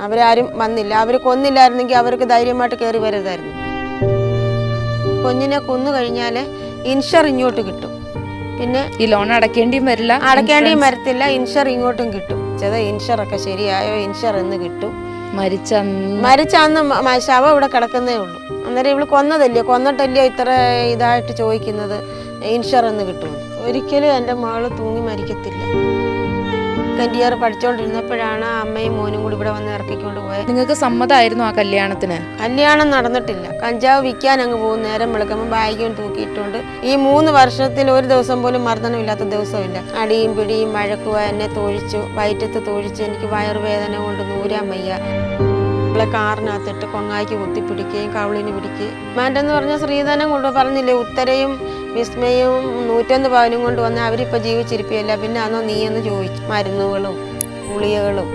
അവരാരും വന്നില്ല. അവർ കൊന്നില്ലായിരുന്നെങ്കിൽ അവർക്ക് ധൈര്യമായിട്ട് കയറി വരരുതായിരുന്നു. കുഞ്ഞിനെ കൊന്നു കഴിഞ്ഞാൽ ഇൻഷർ ഇങ്ങോട്ട് കിട്ടും. പിന്നെ ഈ ലോൺ അടയ്ക്കേണ്ടിയും വരത്തില്ല. ഇൻഷർ ഇങ്ങോട്ടും കിട്ടും. ഇൻഷറൊക്കെ ശരിയായോ, ഇൻഷർ എന്ന് കിട്ടും. മരിച്ച അന്ന് ശവം ഇവിടെ കിടക്കുന്നേ ഉള്ളൂ. അന്നേരം ഇവള് കൊന്നിട്ടല്ലയോ ഇത്ര ഇതായിട്ട് ചോദിക്കുന്നത് ഇൻഷർ എന്ന് കിട്ടും. ഒരിക്കലും എൻ്റെ മകള് തൂങ്ങി മരിക്കത്തില്ല. സെക്കൻഡ് ഇയർ പഠിച്ചുകൊണ്ടിരുന്നപ്പോഴാണ് അമ്മയും മോനും കൂടി ഇവിടെ വന്ന് ഇറക്കിക്കൊണ്ട് പോയത്. നിങ്ങൾക്ക് സമ്മതമായിരുന്നു ആ കല്യാണത്തിന്? കല്യാണം നടന്നിട്ടില്ല. കഞ്ചാവ് വിൽക്കാൻ അങ്ങ് പോകും. നേരം വിളിക്കുമ്പോൾ ബാഗും തൂക്കിയിട്ടുണ്ട്. ഈ 3 വർഷത്തിൽ ഒരു ദിവസം പോലും മർദ്ദനമില്ലാത്ത ദിവസമില്ല. അടിയും പിടിയും വഴക്കുക, എന്നെ തൊഴിച്ചു, വയറ്റത്ത് തൊഴിച്ച് എനിക്ക് വയറുവേദന കൊണ്ട് നൂരാൻ വയ്യ. അവളെ കാറിനകത്തിട്ട് കൊങ്ങായിക്ക് കുത്തിപ്പിടിക്കുകയും കവിളിന് പിടിക്കുകയും. മാൻറ്റെന്ന് പറഞ്ഞാൽ ശ്രീധനം കൊണ്ട് പറഞ്ഞില്ലേ, ഉത്തരയും വിസ്മയും 101 പവനും കൊണ്ട് വന്ന് അവരിപ്പോൾ ജീവിച്ചിരിപ്പില്ല. പിന്നെ അന്നോ നീയെന്ന് ചോദിച്ചു. മരുന്നുകളും ഗുളികകളും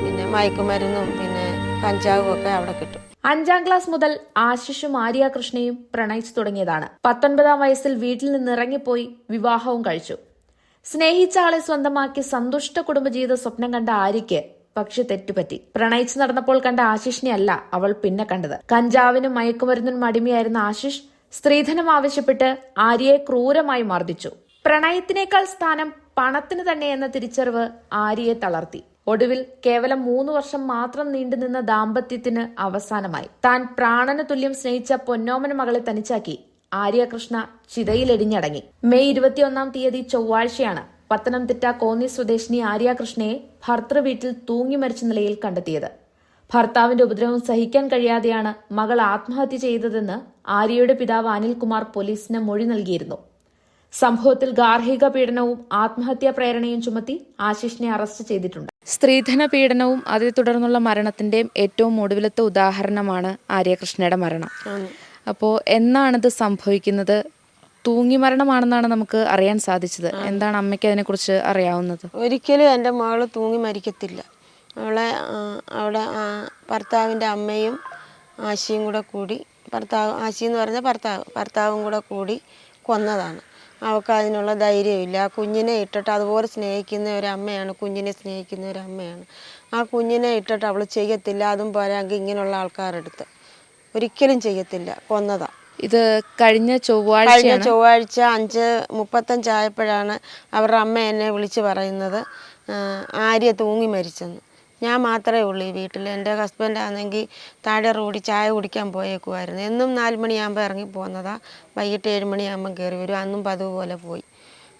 പിന്നെ മയക്കുമരുന്നും പിന്നെ കഞ്ചാവും ഒക്കെ അവിടെ കിട്ടും. 5ാം ക്ലാസ് മുതൽ ആശിഷും ആര്യാകൃഷ്ണയും പ്രണയിച്ചു തുടങ്ങിയതാണ്. 19ാം വയസ്സിൽ വീട്ടിൽ നിന്നിറങ്ങിപ്പോയി വിവാഹവും കഴിച്ചു. സ്നേഹിച്ച ആളെ സ്വന്തമാക്കി സന്തുഷ്ട കുടുംബജീവിത സ്വപ്നം കണ്ട ആര്യയ്ക്ക് പക്ഷെ തെറ്റുപറ്റി. പ്രണയിച്ചു നടന്നപ്പോൾ കണ്ട ആശിഷിനെ അല്ല അവൾ പിന്നെ കണ്ടത്. കഞ്ചാവിനും മയക്കുമരുന്നിനും അടിമയായിരുന്ന ആശിഷ് സ്ത്രീധനം ആവശ്യപ്പെട്ട് ആര്യയെ ക്രൂരമായി മർദ്ദിച്ചു. പ്രണയത്തിനേക്കാൾ സ്ഥാനം പണത്തിന് തന്നെ എന്ന തിരിച്ചറിവ് ആര്യയെ തളർത്തി. ഒടുവിൽ കേവലം 3 വർഷം മാത്രം നീണ്ടുനിന്ന ദാമ്പത്യത്തിന് അവസാനമായി. താൻ പ്രാണന തുല്യം സ്നേഹിച്ച പൊന്നോമന മകളെ തനിച്ചാക്കി ആര്യകൃഷ്ണ ചിതയിലെടിഞ്ഞടങ്ങി. മെയ് 21-ാം തീയതി ചൊവ്വാഴ്ചയാണ് പത്തനംതിട്ട കോന്നി സ്വദേശിനി ആര്യാകൃഷ്ണയെ ഭർത്തൃ വീട്ടിൽ തൂങ്ങി മരിച്ച നിലയിൽ കണ്ടെത്തിയത്. ഭർത്താവിന്റെ ഉപദ്രവം സഹിക്കാൻ കഴിയാതെയാണ് മകൾ ആത്മഹത്യ ചെയ്തതെന്ന് ആര്യയുടെ പിതാവ് അനിൽകുമാർ പോലീസിന് മൊഴി നൽകിയിരുന്നു. സംഭവത്തിൽ ഗാർഹിക പീഡനവും ആത്മഹത്യാ പ്രേരണയും ചുമത്തി ആശിഷിനെ അറസ്റ്റ് ചെയ്തിട്ടുണ്ട്. സ്ത്രീധന പീഡനവും അതേ തുടർന്നുള്ള മരണത്തിന്റെയും ഏറ്റവും ഒടുവിലത്തെ ഉദാഹരണമാണ് ആര്യകൃഷ്ണയുടെ മരണം. അപ്പോൾ എന്നാണിത് സംഭവിക്കുന്നത്? തൂങ്ങി മരണമാണെന്നാണ് നമുക്ക് അറിയാൻ സാധിച്ചത്. എന്താണ് അമ്മയ്ക്ക് അതിനെക്കുറിച്ച് അറിയാവുന്നത്? ഒരിക്കലും എൻ്റെ മകള് തൂങ്ങി മരിക്കത്തില്ല. അവളെ അവിടെ ഭർത്താവിൻ്റെ അമ്മയും ആശിയും കൂടെ കൂടി, ആശി എന്ന് പറഞ്ഞ ഭർത്താവും കൂടെ കൂടി കൊന്നതാണ്. അവൾക്ക് അതിനുള്ള ധൈര്യമില്ല. ആ കുഞ്ഞിനെ ഇട്ടിട്ട് അതുപോലെ സ്നേഹിക്കുന്ന ഒരു അമ്മയാണ്, കുഞ്ഞിനെ സ്നേഹിക്കുന്ന ഒരു അമ്മയാണ്. ആ കുഞ്ഞിനെ ഇട്ടിട്ട് അവൾ ചെയ്യത്തില്ല. അതും പോരാങ്കിൽ ഇങ്ങനെയുള്ള ആൾക്കാരെടുത്ത് ഒരിക്കലും ചെയ്യത്തില്ല. കൊന്നതാ. ഇത് കഴിഞ്ഞ ചൊവ്വാഴ്ച 5:35 ആയപ്പോഴാണ് അവരുടെ അമ്മ എന്നെ വിളിച്ച് പറയുന്നത് ആര്യ തൂങ്ങി മരിച്ചെന്ന്. ഞാൻ മാത്രമേ ഉള്ളൂ ഈ വീട്ടിൽ. എൻ്റെ ഹസ്ബൻഡ് ആണെങ്കിൽ താഴെ റോഡിൽ ചായ കുടിക്കാൻ പോയേക്കുമായിരുന്നു. എന്നും 4 മണിയാകുമ്പോൾ ഇറങ്ങി പോകുന്നതാണ്. വൈകിട്ട് 7 മണിയാകുമ്പം കയറി വരും. അന്നും പതിവ് പോലെ പോയി.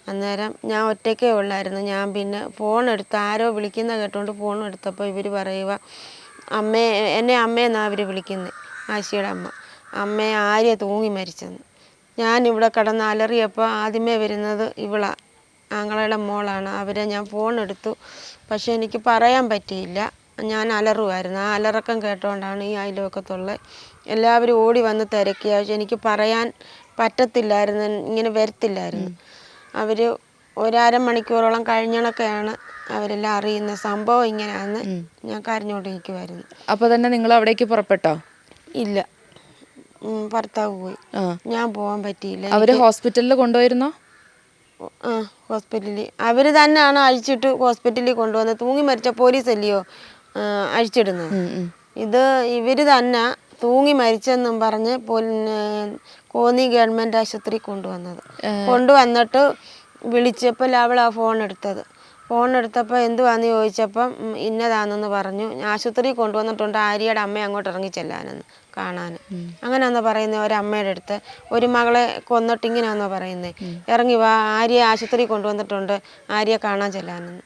അന്നേരം ഞാൻ ഒറ്റയ്ക്കേ ഉള്ളായിരുന്നു. ഞാൻ പിന്നെ ഫോണെടുത്ത് ആരോ വിളിക്കുന്ന കേട്ടുകൊണ്ട് ഫോൺ എടുത്തപ്പോൾ ഇവർ പറയുക എന്നെ അമ്മയെന്നാണ് അവർ വിളിക്കുന്നത്, ആശിയുടെ അമ്മ. അമ്മയെ ആര്യ തൂങ്ങി മരിച്ചെന്ന്. ഞാനിവിടെ കിടന്ന് അലറിയപ്പോൾ ആദ്യമേ വരുന്നത് ഇവളാ, ആങ്ങളുടെ മോളാണ്. അവരെ ഞാൻ ഫോൺ എടുത്തു. പക്ഷെ എനിക്ക് പറയാൻ പറ്റിയില്ല. ഞാൻ അലറുമായിരുന്നു. ആ അലറക്കം കേട്ടുകൊണ്ടാണ് ഈ അയൽവക്കത്തുള്ള എല്ലാവരും ഓടി വന്ന് തിരക്കിയ. പക്ഷെ എനിക്ക് പറയാൻ പറ്റത്തില്ലായിരുന്നു, ഇങ്ങനെ വരത്തില്ലായിരുന്നു. അവർ 1.5 മണിക്കൂറോളം കഴിഞ്ഞണൊക്കെയാണ് അവരെല്ലാം അറിയുന്ന സംഭവം ഇങ്ങനെയാണെന്ന്. ഞാൻ കരഞ്ഞുകൊണ്ടിരിക്കുമായിരുന്നു. അപ്പോൾ തന്നെ നിങ്ങൾ അവിടേക്ക് പുറപ്പെട്ടോ? ഇല്ല, ഭർത്താവ് പോയി. ഞാൻ പോകാൻ പറ്റിയില്ല. അവര് ഹോസ്പിറ്റലിൽ കൊണ്ടുപോയിരുന്നോ? ഹോസ്പിറ്റലിൽ അവർ തന്നെയാണ് അഴിച്ചിട്ട് ഹോസ്പിറ്റലിൽ കൊണ്ടുവന്നത്. തൂങ്ങി മരിച്ച പോലീസല്ലയോ അഴിച്ചിടുന്നത്. ഇത് ഇവർ തന്നെ തൂങ്ങി മരിച്ചെന്നും പറഞ്ഞ് കോന്നി ഗവൺമെൻറ് ആശുപത്രി കൊണ്ടുവന്നിട്ട് വിളിച്ചപ്പോൾ അവളാണ് ഫോൺ എടുത്തപ്പോൾ എന്തുവാന്ന് ചോദിച്ചപ്പം ഇന്നതാണെന്ന് പറഞ്ഞു. ആശുപത്രി കൊണ്ടുവന്നിട്ടുണ്ട്, ആര്യയുടെ അമ്മ അങ്ങോട്ട് ഇറങ്ങി ചെല്ലാനെന്ന് കാണാൻ. അങ്ങനെയാണെന്നോ പറയുന്നത്. ഒരമ്മയുടെ അടുത്ത് ഒരു മകളെ കൊന്നിട്ട് ഇങ്ങനെയാണെന്നോ പറയുന്നത്, ഇറങ്ങി വാ, ആര്യ ആശുപത്രി കൊണ്ടുവന്നിട്ടുണ്ട്, ആര്യ കാണാൻ ചെല്ലാനെന്ന്.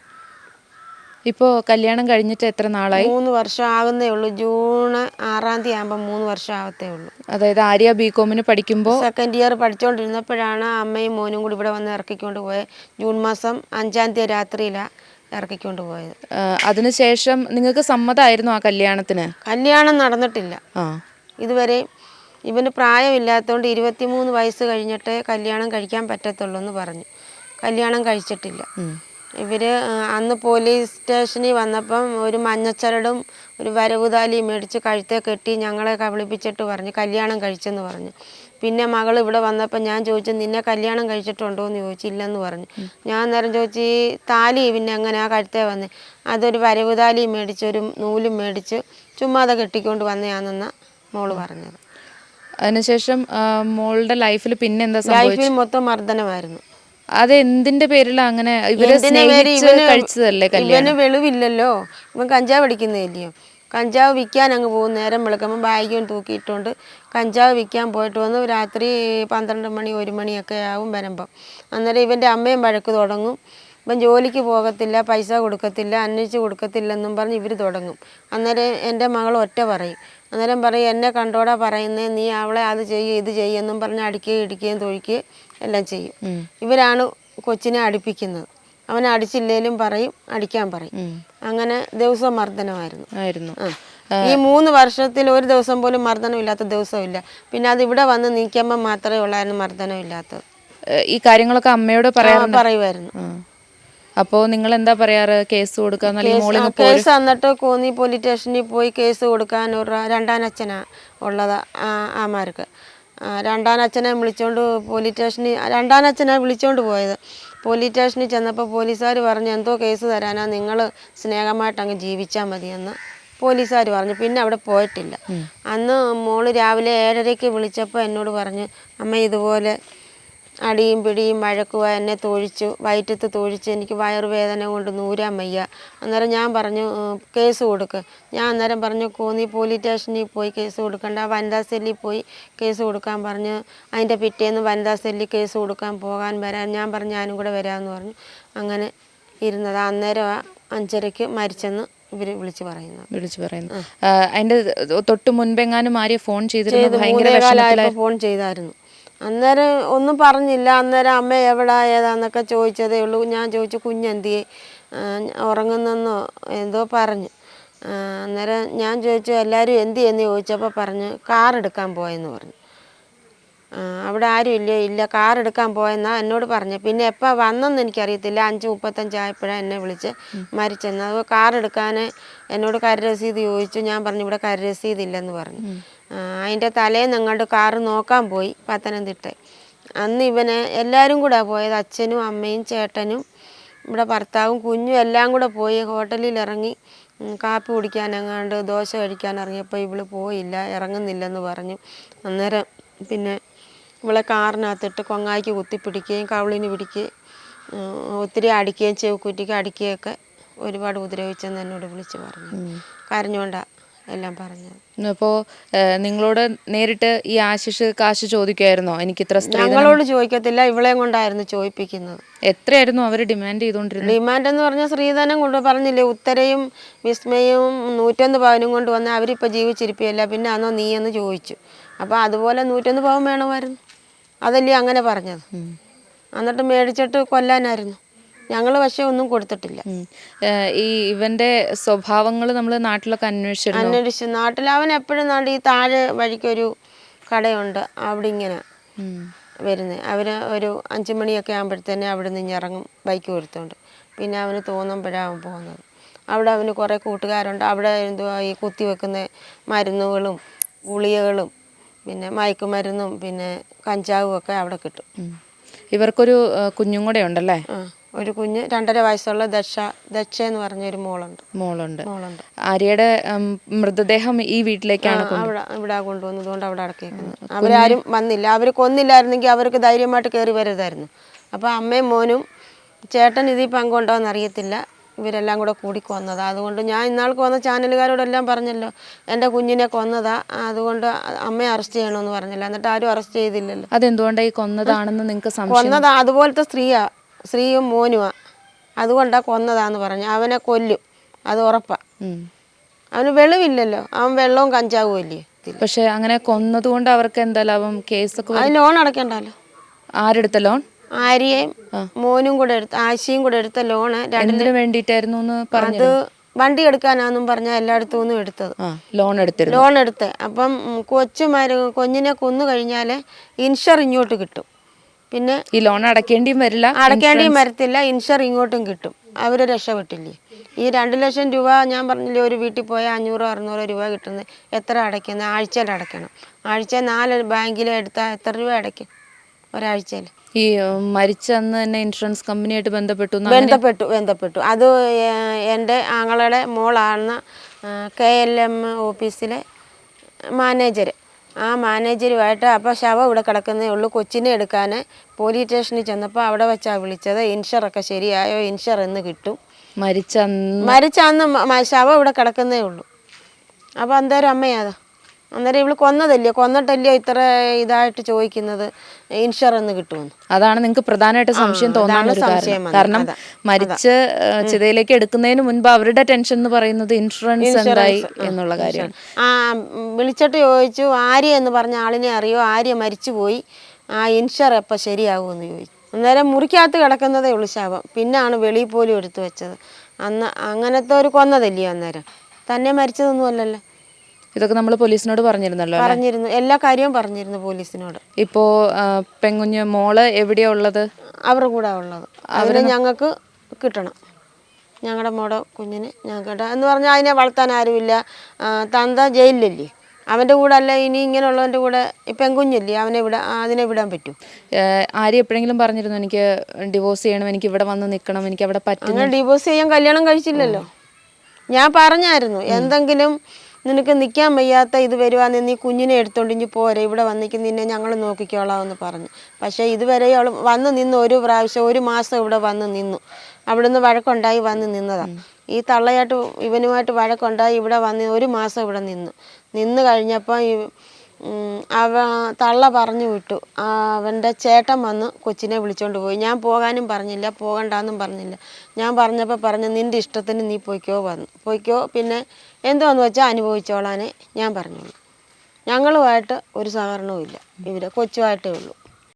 ഇപ്പോൾ കല്യാണം കഴിഞ്ഞിട്ട് എത്ര നാളായി? 3 വർഷം ആകുന്നേ ഉള്ളൂ. ജൂൺ 6-ാം തീയതി ആകുമ്പോൾ 3 വർഷം ആവത്തേ ഉള്ളൂ. അതായത് ആര്യ ബികോമിന് പഠിക്കുമ്പോൾ സെക്കൻഡ് ഇയർ പഠിച്ചുകൊണ്ടിരുന്നപ്പോഴാണ് അമ്മയും മോനും കൂടി ഇവിടെ വന്ന് ഇറക്കിക്കൊണ്ട് പോയത്. ജൂൺ മാസം 5-ാം തീയതി രാത്രിയിലാണ് ഇറക്കിക്കൊണ്ട് പോയത്. അതിനുശേഷം നിങ്ങൾക്ക് സമ്മതമായിരുന്നു ആ കല്യാണത്തിന്? കല്യാണം നടന്നിട്ടില്ല ഇതുവരെ. ഇവന് പ്രായമില്ലാത്തതുകൊണ്ട് 23 വയസ്സ് കഴിഞ്ഞിട്ടേ കല്യാണം കഴിക്കാൻ പറ്റത്തുള്ളൂ എന്ന് പറഞ്ഞു. കല്യാണം കഴിച്ചിട്ടില്ല. ഇവർ അന്ന് പോലീസ് സ്റ്റേഷനിൽ വന്നപ്പം ഒരു മഞ്ഞച്ചരടും ഒരു വരവുതാലിയും മേടിച്ച് കഴുത്തെ കെട്ടി ഞങ്ങളെ കബളിപ്പിച്ചിട്ട് പറഞ്ഞു കല്യാണം കഴിച്ചെന്ന് പറഞ്ഞു. പിന്നെ മകൾ ഇവിടെ വന്നപ്പോൾ ഞാൻ ചോദിച്ചു നിന്നെ കല്യാണം കഴിച്ചിട്ടുണ്ടോ എന്ന് ചോദിച്ചു. ഇല്ലെന്ന് പറഞ്ഞു. ഞാൻ അന്നേരം ചോദിച്ചു ഈ താലി പിന്നെ എങ്ങനെയാ കഴുത്തേ വന്നേ? അതൊരു വരവുതാലിയും മേടിച്ച് ഒരു നൂലും മേടിച്ച് ചുമ്മാതെ കെട്ടിക്കൊണ്ട് വന്നതാണെന്ന മോള് പറഞ്ഞത്. അതിനുശേഷം മോളുടെ ലൈഫിൽ പിന്നെ എന്താ ലൈഫിൽ മൊത്തം മർദ്ദനമായിരുന്നു. അത് എന്തിന്റെ പേരിലാണ് അങ്ങനെ? ഇവര് കഴിച്ചതല്ലേ കല്യാണം? ഇവന് വെളിവില്ലല്ലോ, ഇവൻ കഞ്ചാവ് അടിക്കുന്നില്ലയോ. കഞ്ചാവ് വിൽക്കാൻ അങ്ങ് പോകും. നേരം വെളുക്കുമ്പോൾ ബാഗും തൂക്കിയിട്ടുണ്ട് കഞ്ചാവ് വിൽക്കാൻ പോയിട്ട് വന്ന് രാത്രി 12 മണി 1 മണിയൊക്കെ ആവും വരുമ്പം. അന്നേരം ഇവൻ്റെ അമ്മയും വഴക്ക് തുടങ്ങും. ഇവൻ ജോലിക്ക് പോകത്തില്ല, പൈസ കൊടുക്കത്തില്ല, അന്വേഷിച്ച് കൊടുക്കത്തില്ലെന്നും പറഞ്ഞ് ഇവർ തുടങ്ങും. അന്നേരം എൻ്റെ മകൾ ഒറ്റ പറയും. അന്നേരം പറയും എന്നെ കണ്ടോടാ പറയുന്നത്, നീ അവളെ അത് ചെയ്യും ഇത് ചെയ്യുമെന്നും പറഞ്ഞ് അടിക്കുകയും ഇടിക്കുകയും തൊഴിക്കുകയും എല്ലാം ചെയ്യും. ഇവരാണ് കൊച്ചിനെ അടുപ്പിക്കുന്നത്. അവൻ അടിച്ചില്ലേലും പറയും, അടിക്കാൻ പറയും. അങ്ങനെ ദിവസം മർദ്ദനമായിരുന്നു. ഈ 3 വർഷത്തിൽ ഒരു ദിവസം പോലും മർദ്ദനമില്ലാത്ത ദിവസമില്ല. പിന്നെ അത് ഇവിടെ വന്ന് നീക്കുമ്പോൾ മാത്രമേ ഉള്ളായിരുന്നു മർദ്ദനമില്ലാത്തത്. ഈ കാര്യങ്ങളൊക്കെ അമ്മയോട് പറയുമായിരുന്നു. അപ്പോൾ നിങ്ങൾ എന്താ പറയാറ്? കേസ് കൊടുക്കാൻ? കേസ് എന്നിട്ട് കോന്നി പോലീസ് സ്റ്റേഷനിൽ പോയി കേസ് കൊടുക്കാൻ ഒരു രണ്ടാനച്ഛനാ ഉള്ളത് ആമാർക്ക്. രണ്ടാനച്ഛനെ വിളിച്ചോണ്ട് പോലീസ് സ്റ്റേഷനിൽ രണ്ടാനച്ഛനെ വിളിച്ചോണ്ട് പോയത്. പോലീസ് സ്റ്റേഷനിൽ ചെന്നപ്പോൾ പോലീസുകാർ പറഞ്ഞു എന്തോ കേസ് തരാനാ, നിങ്ങൾ സ്നേഹമായിട്ട് അങ്ങ് ജീവിച്ചാൽ മതിയെന്ന് പോലീസുകാർ പറഞ്ഞു. പിന്നെ അവിടെ പോയിട്ടില്ല. അന്ന് മോള് രാവിലെ 7:30 വിളിച്ചപ്പോൾ എന്നോട് പറഞ്ഞു അമ്മ ഇതുപോലെ അടിയും പിടിയും വഴക്കുവാ, എന്നെ തൊഴിച്ചു, വയറ്റത്ത് തൊഴിച്ച്, എനിക്ക് വയറുവേദന കൊണ്ട് നൂരാൻ വയ്യ. അന്നേരം ഞാൻ പറഞ്ഞു കേസ് കൊടുക്ക്. ഞാൻ അന്നേരം പറഞ്ഞു കോന്നി പോലീസ് സ്റ്റേഷനിൽ പോയി കേസ് കൊടുക്കണ്ട, വനിതാ സെല്ലിൽ പോയി കേസ് കൊടുക്കാൻ പറഞ്ഞു. അതിൻ്റെ പിറ്റേന്ന് വനിതാ സെല്ലിൽ കേസ് കൊടുക്കാൻ പോകാൻ വരാൻ ഞാൻ പറഞ്ഞു ഞാനും കൂടെ വരാമെന്ന് പറഞ്ഞു. അങ്ങനെ ഇരുന്നത്. അന്നേരം 5:30 മരിച്ചെന്ന് ഇവർ വിളിച്ചു പറയുന്നു. അതിൻ്റെ തൊട്ട് മുൻപെങ്ങാനും ആര്യ ഫോൺ ചെയ്തിരുന്നു? 3:15 ഫോൺ ചെയ്തായിരുന്നു. അന്നേരം ഒന്നും പറഞ്ഞില്ല. അന്നേരം അമ്മ എവിടെ ഏതാന്നൊക്കെ ചോദിച്ചതേ ഉള്ളൂ. ഞാൻ ചോദിച്ചു കുഞ്ഞെന്തിയെ, ഉറങ്ങുന്നെന്നോ എന്തോ പറഞ്ഞു. അന്നേരം ഞാൻ ചോദിച്ചു എല്ലാവരും എന്തിയെന്ന് ചോദിച്ചപ്പോൾ പറഞ്ഞു കാർ എടുക്കാൻ പോയെന്ന് പറഞ്ഞു. അവിടെ ആരും ഇല്ല, കാർ എടുക്കാൻ പോയെന്നാണ് എന്നോട് പറഞ്ഞു. പിന്നെ എപ്പോൾ വന്നെന്ന് എനിക്കറിയത്തില്ല. 5:35 ആയപ്പോഴാണ് എന്നെ വിളിച്ച് മരിച്ചെന്ന്. അത് കാർ എടുക്കാൻ എന്നോട് കരരസീത് ചോദിച്ചു. ഞാൻ പറഞ്ഞു ഇവിടെ കരരസീതില്ലെന്ന് പറഞ്ഞു. അതിൻ്റെ തലേന്ന് അങ്ങോട്ട് കാറ് നോക്കാൻ പോയി പത്തനംതിട്ട. അന്ന് ഇവനെ എല്ലാവരും കൂടെ പോയത്, അച്ഛനും അമ്മയും ചേട്ടനും ഇവിടെ ഭർത്താവും കുഞ്ഞും എല്ലാം കൂടെ പോയി. ഹോട്ടലിൽ ഇറങ്ങി കാപ്പി കുടിക്കാനെങ്ങാണ്ട് ദോശ കഴിക്കാൻ ഇറങ്ങിയപ്പോൾ ഇവള് പോയില്ല, ഇറങ്ങുന്നില്ലെന്ന് പറഞ്ഞു. അന്നേരം പിന്നെ ഇവളെ കാറിനകത്തിട്ട് കൊങ്ങായിക്ക് കുത്തിപ്പിടിക്കുകയും കവിളിന് പിടിക്കുകയും ഒത്തിരി അടിക്കുകയും ചെവിക്കുറ്റിക്ക് അടിക്കുകയൊക്കെ ഒരുപാട് ഉപദ്രവിച്ചെന്ന് എന്നോട് വിളിച്ച് പറഞ്ഞു. കരഞ്ഞുകൊണ്ടാണ് എല്ലാം പറഞ്ഞത്. അപ്പോൾ നിങ്ങളോട് നേരിട്ട് ഈ ആശിഷ് കാശ് ചോദിക്കുമായിരുന്നോ? എനിക്ക് ഇത്ര ഞങ്ങളോട് ചോദിക്കത്തില്ല, ഇവളെയും കൊണ്ടായിരുന്നു ചോദിപ്പിക്കുന്നത്. എത്രയായിരുന്നു അവർ ഡിമാൻഡ് ചെയ്തുകൊണ്ടിരുന്നത്? ഡിമാൻഡ് എന്ന് പറഞ്ഞാൽ സ്ത്രീധനം കൊണ്ട് പറഞ്ഞില്ലേ, ഉത്തരയും വിസ്മയും 101 പവനും കൊണ്ട് വന്നാൽ അവരിപ്പോൾ ജീവിച്ചിരിപ്പില്ല, പിന്നെ അന്നോ നീ എന്ന് ചോദിച്ചു. അപ്പോൾ അതുപോലെ 101 പവൻ വേണമായിരുന്നു. അതല്ലേ അങ്ങനെ പറഞ്ഞത്. എന്നിട്ട് മേടിച്ചിട്ട് കൊല്ലാനായിരുന്നു. ഞങ്ങൾ പക്ഷെ ഒന്നും കൊടുത്തിട്ടില്ല. ഈ ഇവന്റെ സ്വഭാവങ്ങൾ നമ്മൾ നാട്ടിലൊക്കെ അന്വേഷിച്ചു. നാട്ടിൽ അവൻ എപ്പോഴും ഈ താഴെ വഴിക്കൊരു കടയുണ്ട്, അവിടെ ഇങ്ങനെ വരുന്നത്. അവന് ഒരു 5 മണിയൊക്കെ ആകുമ്പോഴത്തേനെ അവിടെ നിന്ന് ഇറങ്ങും ബൈക്ക് കൊടുത്തോണ്ട്. പിന്നെ അവന് തോന്നുമ്പോഴാണ് പോകുന്നത്. അവിടെ അവന് കുറേ കൂട്ടുകാരുണ്ട്. അവിടെ എന്തുവാ ഈ കുത്തിവെക്കുന്ന മരുന്നുകളും ഗുളികകളും പിന്നെ മയക്കുമരുന്നും പിന്നെ കഞ്ചാവും ഒക്കെ അവിടെ കിട്ടും. ഇവർക്കൊരു കുഞ്ഞും കൂടെ ഉണ്ടല്ലേ? ഒരു കുഞ്ഞ് 2.5 വയസ്സുള്ള ദക്ഷ എന്ന് പറഞ്ഞൊരു മോളുണ്ട്. ആര്യയുടെ മൃതദേഹം ഈ വീട്ടിലേക്കാണ് ഇവിടെ കൊണ്ടുവന്നതുകൊണ്ട് അവിടെ അടക്കിയേക്കുന്നത്. അവരാരും വന്നില്ല. അവർ കൊന്നില്ലായിരുന്നെങ്കിൽ അവർക്ക് ധൈര്യമായിട്ട് കയറി വരുതായിരുന്നു. അപ്പോൾ അമ്മയും മോനും ചേട്ടൻ ഇതിൽ പങ്കുണ്ടോയെന്ന് അറിയത്തില്ല, ഇവരെല്ലാം കൂടെ കൂടി കൊന്നതാ. അതുകൊണ്ട് ഞാൻ ഇന്നാൾക്ക് വന്ന ചാനലുകാരോടെല്ലാം പറഞ്ഞല്ലോ എൻ്റെ കുഞ്ഞിനെ കൊന്നതാ, അതുകൊണ്ട് അമ്മയെ അറസ്റ്റ് ചെയ്യണമെന്ന് പറഞ്ഞില്ല. എന്നിട്ട് ആരും അറസ്റ്റ് ചെയ്തില്ലല്ലോ. അതെന്തുകൊണ്ടാണ് ഈ കൊന്നതാണെന്ന് നിങ്ങൾക്ക് സംശയം? കൊന്നതാ, അതുപോലത്തെ സ്ത്രീയും മോനുമാ, അതുകൊണ്ടാണ് കൊന്നതാന്ന് പറഞ്ഞു. അവനെ കൊല്ലും, അത് ഉറപ്പാ. അവന് വെളിവില്ലല്ലോ, അവൻ വെള്ളവും കഞ്ചാവും അല്ലേ. പക്ഷെ അങ്ങനെ കൊന്നതുകൊണ്ട് അവർക്ക് എന്താ ലാഭം? കേസൊക്കെ അത് ലോൺ അടയ്ക്കണ്ടല്ലോ. ആരെടുത്ത ലോൺ? ആര്യയും മോനും കൂടെ എടുത്ത, ആശയും കൂടെ എടുത്ത ലോണ്. എന്തിനു വേണ്ടിയിട്ടായിരുന്നു എന്ന് പറഞ്ഞു? അത് വണ്ടി എടുക്കാനാന്നും പറഞ്ഞാൽ എല്ലായിടത്തു നിന്നും എടുത്തത്. ലോൺ എടുത്ത്. അപ്പം കുഞ്ഞിനെ കൊന്നു കഴിഞ്ഞാൽ ഇൻഷർ ഇങ്ങോട്ട് കിട്ടും. പിന്നെ ഈ ലോൺ അടയ്ക്കേണ്ടിയും വരത്തില്ല, ഇൻഷർ ഇങ്ങോട്ടും കിട്ടും. അവർ രക്ഷപ്പെട്ടില്ലേ. ഈ 2 ലക്ഷം രൂപ ഞാൻ പറഞ്ഞില്ലേ, ഒരു വീട്ടിൽ പോയാൽ 500-600 രൂപ കിട്ടുന്നത്. എത്ര അടയ്ക്കുന്നത്? ആഴ്ചയിൽ അടയ്ക്കണം. ആഴ്ച 4 ബാങ്കിൽ എടുത്താൽ എത്ര രൂപ അടയ്ക്കും ഒരാഴ്ചയിൽ? ഈ മരിച്ച അന്ന് തന്നെ ഇൻഷുറൻസ് കമ്പനിയായിട്ട് ബന്ധപ്പെട്ടു. അത് എൻ്റെ ആങ്ങളുടെ മോളാണ് KLM ഓഫീസിലെ മാനേജർ. ആ മാനേജരുമായിട്ട് അപ്പോൾ ശവം ഇവിടെ കിടക്കുന്നേ ഉള്ളൂ. കൊച്ചിനെ എടുക്കാൻ പോലീസ് സ്റ്റേഷനിൽ ചെന്നപ്പോൾ അവിടെ വെച്ചാണ് വിളിച്ചത്. ഇൻഷുറൊക്കെ ശരിയായോ, ഇൻഷുർ എന്ന് കിട്ടും. മരിച്ച അന്ന് ശവം ഇവിടെ കിടക്കുന്നേ ഉള്ളൂ. അപ്പോൾ അന്നേരം അമ്മയാതാ, അന്നേരം ഇവള് കൊന്നിട്ടല്ലയോ ഇത്ര ഇതായിട്ട് ചോദിക്കുന്നത് ഇൻഷുർ എന്ന് കിട്ടുമെന്ന്. അതാണ് നിങ്ങൾക്ക് പ്രധാനമായിട്ട് സംശയം തോന്നാനുള്ള കാരണം. മരിച്ച് ചിതയിലേക്ക് എടുക്കുന്നതിന് മുൻപ് അവരുടെ ടെൻഷൻ എന്ന് പറയുന്നത് ഇൻഷുറൻസ് എന്തായി എന്നുള്ള കാര്യമാണ്. വിളിച്ചിട്ട് ചോദിച്ചു, ആര്യ എന്ന് പറഞ്ഞ ആളിനെ അറിയോ? ആര്യ മരിച്ചുപോയി, ആ ഇൻഷുർ എപ്പോൾ ശരിയാകുമെന്ന് ചോദിച്ചു. അന്നേരം മുറിക്കകത്ത് കിടക്കുന്നതേ ഉള്ളൂ ശവം. പിന്നാണ് വെളിയിൽ പോലും എടുത്തു വെച്ചത്. അന്ന് അങ്ങനത്തെ ഒരു കൊന്നതല്ലയോ, അന്നേരം തന്നെ മരിച്ചതൊന്നും അല്ലല്ലോ. ഇതൊക്കെ നമ്മൾ പോലീസിനോട് പറഞ്ഞിരുന്നല്ലോ. എല്ലാ കാര്യവും പറഞ്ഞിരുന്നു പോലീസിനോട്. ഇപ്പോൾ പെൺകുഞ്ഞ് മോള് എവിടെയാ ഉള്ളത്? അവരുടെ കൂടെ ഉള്ളത്. അവരെ ഞങ്ങൾക്ക് കിട്ടണം. ഞങ്ങളുടെ മോടെ കുഞ്ഞിന് ഞങ്ങൾക്ക് കിട്ടണം എന്ന് പറഞ്ഞാൽ അതിനെ വളർത്താൻ ആരുമില്ല. തന്ത ജയിലിലല്ലേ, അവൻ്റെ കൂടെ അല്ല ഇനി ഇങ്ങനെയുള്ളവൻ്റെ കൂടെ പെൺകുഞ്ഞല്ലേ, അതിനെ വിടാൻ പറ്റും? ആരും എപ്പോഴെങ്കിലും പറഞ്ഞിരുന്നു എനിക്ക് ഡിവോഴ്സ് ചെയ്യണം, എനിക്ക് ഇവിടെ വന്ന് നിൽക്കണം, എനിക്ക് അവിടെ പറ്റും? അങ്ങനെ ഡിവോഴ്സ് ചെയ്യാൻ കല്യാണം കഴിച്ചില്ലല്ലോ. ഞാൻ പറഞ്ഞായിരുന്നു, എന്തെങ്കിലും നിനക്ക് നിൽക്കാൻ വയ്യാത്ത ഇത് വരുവാന്ന് നീ കുഞ്ഞിനെ എടുത്തോണ്ട് ഇനി പോരെ, ഇവിടെ വന്നിക്ക് നിന്നെ ഞങ്ങൾ നോക്കിക്കോളാം എന്ന് പറഞ്ഞു. പക്ഷേ ഇതുവരെ അവൾ വന്ന് നിന്ന് ഒരു പ്രാവശ്യം 1 മാസം ഇവിടെ വന്ന് നിന്നു. അവിടുന്ന് വഴക്കുണ്ടായി വന്ന് നിന്നതാണ്. ഈ തള്ളയായിട്ട് ഇവനുമായിട്ട് വഴക്കുണ്ടായി ഇവിടെ വന്ന് 1 മാസം ഇവിടെ നിന്ന് കഴിഞ്ഞപ്പോൾ തള്ള പറഞ്ഞു വിട്ടു. അവൻ്റെ ചേട്ടൻ വന്ന് കൊച്ചിനെ വിളിച്ചോണ്ട് പോയി. ഞാൻ പോകാനും പറഞ്ഞില്ല, പോകണ്ടെന്നും പറഞ്ഞില്ല. ഞാൻ പറഞ്ഞപ്പോൾ പറഞ്ഞു, നിൻ്റെ ഇഷ്ടത്തിന് നീ പോയിക്കോ, പിന്നെ എന്തോന്ന് വെച്ചാൽ അനുഭവിച്ചോളാനേ ഞാൻ പറഞ്ഞോളൂ. ഞങ്ങളുമായിട്ട് ഒരു സഹകരണവും ഇല്ല, ഇവരെ കൊച്ചുമായിട്ടേ ഉള്ളൂ.